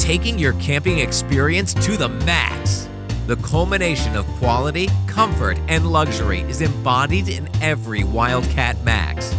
taking your camping experience to the max. The culmination of quality, comfort, and luxury is embodied in every Wildcat Maxx.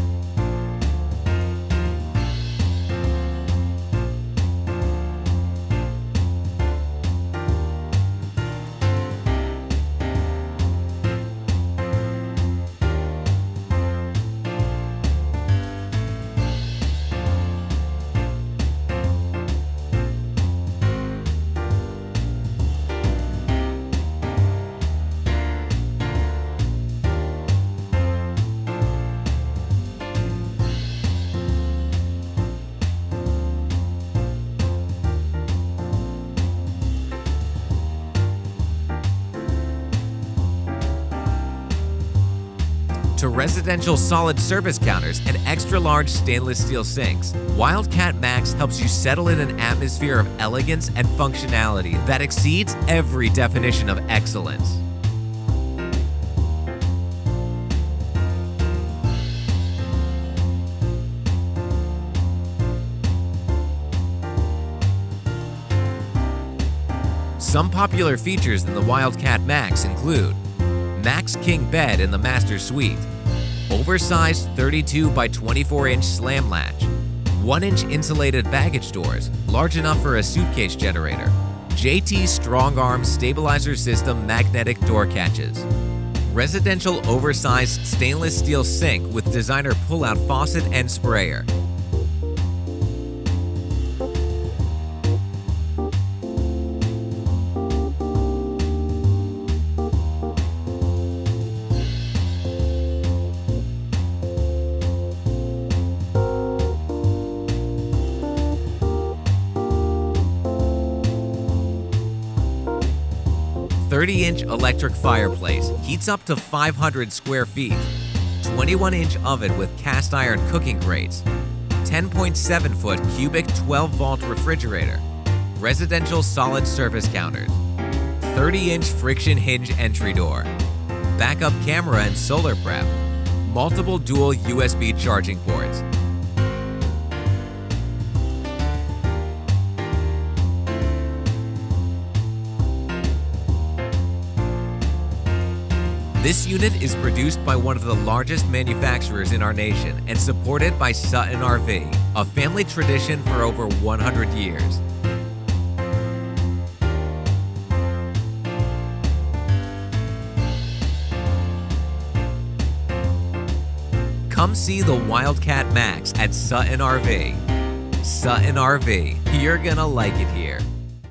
To residential solid surface counters and extra-large stainless steel sinks, Wildcat Maxx helps you settle in an atmosphere of elegance and functionality that exceeds every definition of excellence. Some popular features in the Wildcat Maxx include Max King bed in the master suite, oversized 32 by 24 inch slam latch, 1-inch insulated baggage doors, large enough for a suitcase generator, JT strong arm stabilizer system magnetic door catches, residential oversized stainless steel sink with designer pull-out faucet and sprayer. "30-inch electric fireplace heats up to 500 square feet, 21-inch oven with cast iron cooking grates, 10.7-foot cubic 12-volt refrigerator, residential solid surface counters, 30-inch friction hinge entry door, backup camera and solar prep, multiple dual USB charging ports." This unit is produced by one of the largest manufacturers in our nation and supported by Sutton RV, a family tradition for over 100 years. Come see the Wildcat Maxx at Sutton RV. Sutton RV, you're gonna like it here.